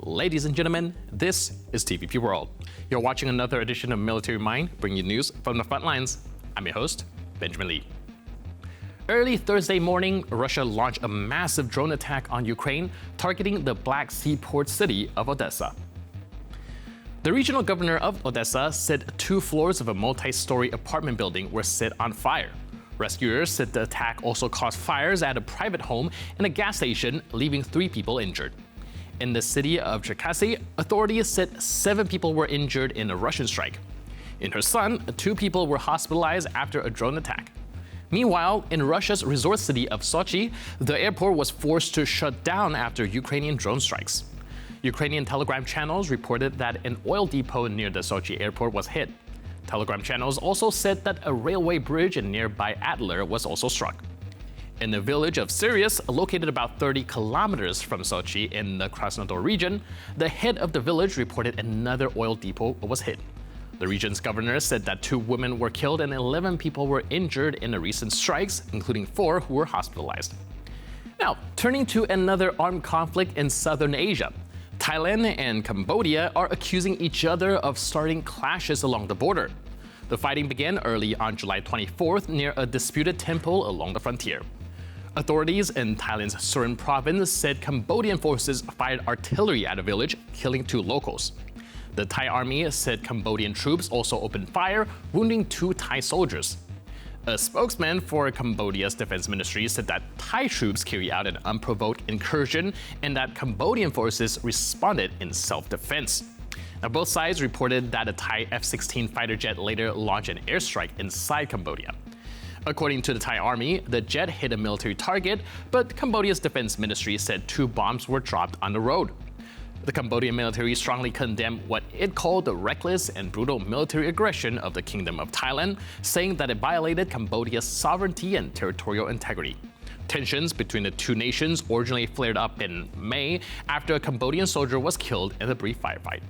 Ladies and gentlemen, this is TVP World. You're watching another edition of Military Mind, bringing you news from the front lines. I'm your host, Benjamin Lee. Early Thursday morning, Russia launched a massive drone attack on Ukraine, targeting the Black Sea port city of Odessa. The regional governor of Odessa said 2 floors of a multi-story apartment building were set on fire. Rescuers said the attack also caused fires at a private home and a gas station, leaving 3 people injured. In the city of Cherkasy, authorities said 7 people were injured in a Russian strike. In Kherson, 2 people were hospitalized after a drone attack. Meanwhile, in Russia's resort city of Sochi, the airport was forced to shut down after Ukrainian drone strikes. Ukrainian Telegram channels reported that an oil depot near the Sochi airport was hit. Telegram channels also said that a railway bridge in nearby Adler was also struck. In the village of Sirius, located about 30 kilometers from Sochi in the Krasnodar region, the head of the village reported another oil depot was hit. The region's governor said that 2 women were killed and 11 people were injured in the recent strikes, including 4 who were hospitalized. Now, turning to another armed conflict in southern Asia. Thailand and Cambodia are accusing each other of starting clashes along the border. The fighting began early on July 24th near a disputed temple along the frontier. Authorities in Thailand's Surin province said Cambodian forces fired artillery at a village, killing 2 locals. The Thai army said Cambodian troops also opened fire, wounding 2 Thai soldiers. A spokesman for Cambodia's defense ministry said that Thai troops carried out an unprovoked incursion and that Cambodian forces responded in self-defense. Now, both sides reported that a Thai F-16 fighter jet later launched an airstrike inside Cambodia. According to the Thai army, the jet hit a military target, but Cambodia's defense ministry said 2 bombs were dropped on the road. The Cambodian military strongly condemned what it called the reckless and brutal military aggression of the Kingdom of Thailand, saying that it violated Cambodia's sovereignty and territorial integrity. Tensions between the 2 nations originally flared up in May after a Cambodian soldier was killed in a brief firefight.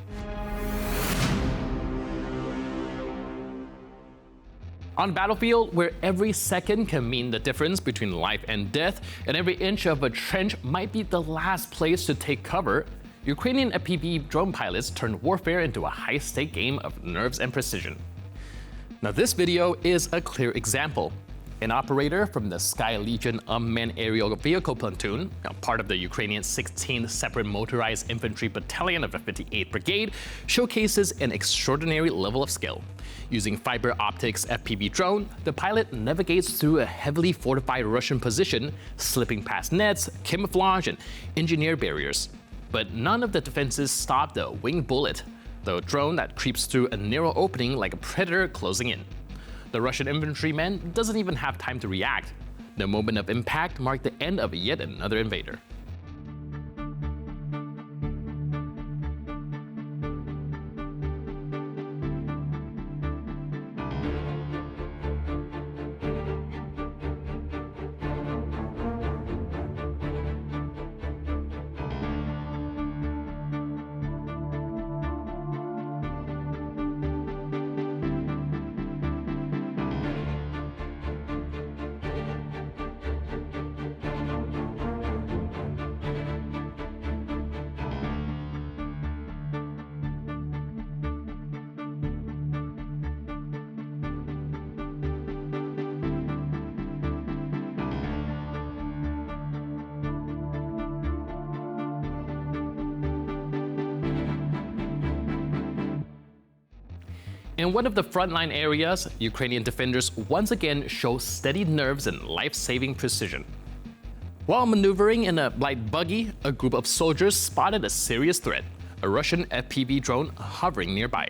On a battlefield where every second can mean the difference between life and death, and every inch of a trench might be the last place to take cover, Ukrainian FPV drone pilots turned warfare into a high-stake game of nerves and precision. Now, this video is a clear example. An operator from the Sky Legion unmanned aerial vehicle platoon, part of the Ukrainian 16th Separate Motorized Infantry Battalion of the 58th Brigade, showcases an extraordinary level of skill. Using fiber optics FPV drone, the pilot navigates through a heavily fortified Russian position, slipping past nets, camouflage, and engineered barriers. But none of the defenses stop the winged bullet, the drone that creeps through a narrow opening like a predator closing in. The Russian infantryman doesn't even have time to react. The moment of impact marked the end of yet another invader. In one of the frontline areas, Ukrainian defenders once again show steady nerves and life-saving precision. While maneuvering in a light buggy, a group of soldiers spotted a serious threat, a Russian FPV drone hovering nearby.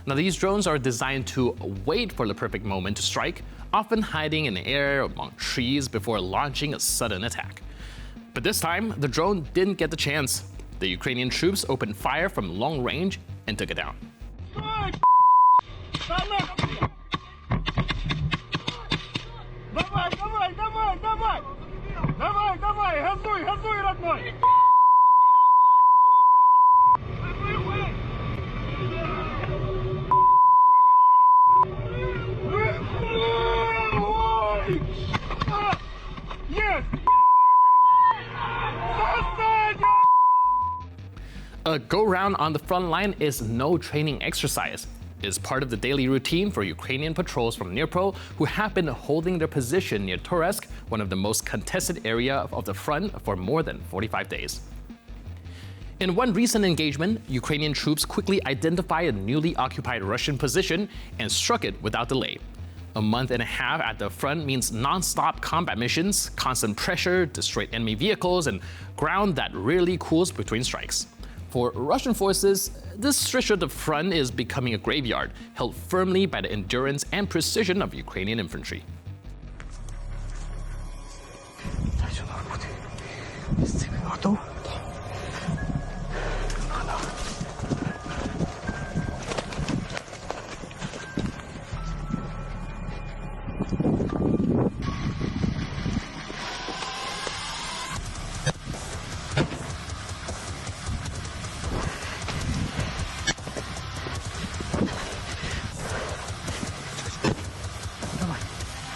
Now, these drones are designed to wait for the perfect moment to strike, often hiding in the air among trees before launching a sudden attack. But this time, the drone didn't get the chance. The Ukrainian troops opened fire from long range and took it down. Давай, газуй, родной! A A go-round on the front line is no training exercise. It is part of the daily routine for Ukrainian patrols from Dnipro who have been holding their position near Toretsk, one of the most contested areas of the front, for more than 45 days. In one recent engagement, Ukrainian troops quickly identified a newly occupied Russian position and struck it without delay. A month and a half at the front means non-stop combat missions, constant pressure, destroyed enemy vehicles, and ground that rarely cools between strikes. For Russian forces, this stretch of the front is becoming a graveyard, held firmly by the endurance and precision of Ukrainian infantry.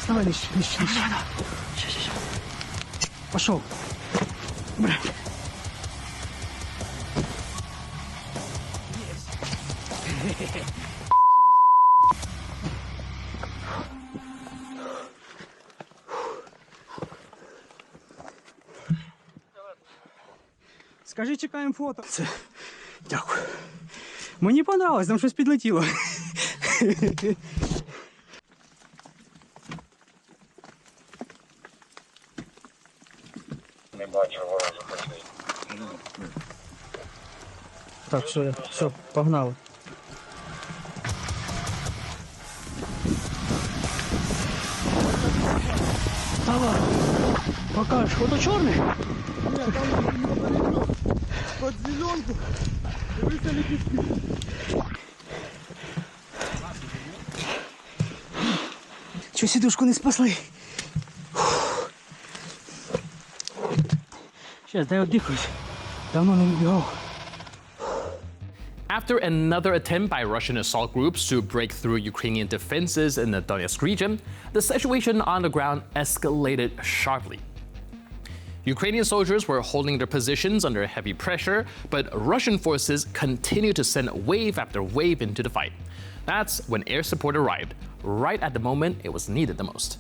Давай, лишь. Пошел. Брать. Скажи, чекаємо фото. Дякую. Мені понравилось, там щось підлетіло. Не бачу ворожу почти. Так, все, погнали. Давай, покажешь, фото чорний? Ні, там під зеленку. Дивися ліпістки. Чого сідушку не спасли? Сейчас, дай отдихаюсь. Давно не бігав. After another attempt by Russian assault groups to break through Ukrainian defenses in the Donetsk region, the situation on the ground escalated sharply. Ukrainian soldiers were holding their positions under heavy pressure, but Russian forces continued to send wave after wave into the fight. That's when air support arrived, right at the moment it was needed the most.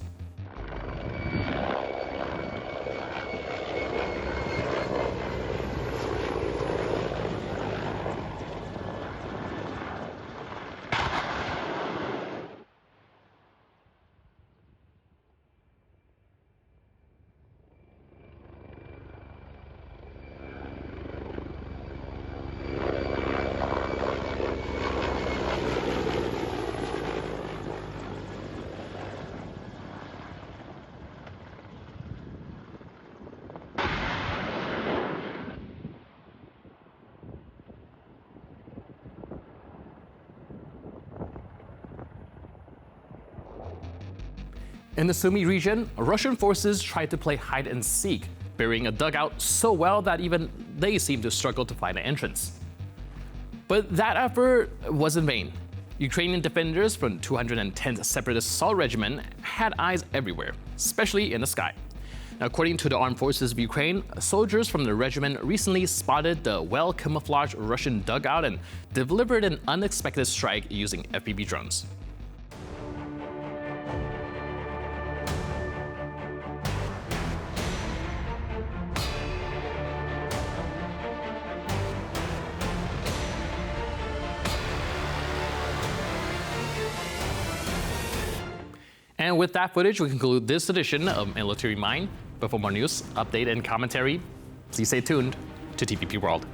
In the Sumy region, Russian forces tried to play hide and seek, burying a dugout so well that even they seemed to struggle to find an entrance. But that effort was in vain. Ukrainian defenders from 210th Separatist Assault Regiment had eyes everywhere, especially in the sky. Now, according to the Armed Forces of Ukraine, soldiers from the regiment recently spotted the well-camouflaged Russian dugout and delivered an unexpected strike using FPV drones. And with that footage, we conclude this edition of Military Mind. But for more news, update, and commentary, please stay tuned to TVP World.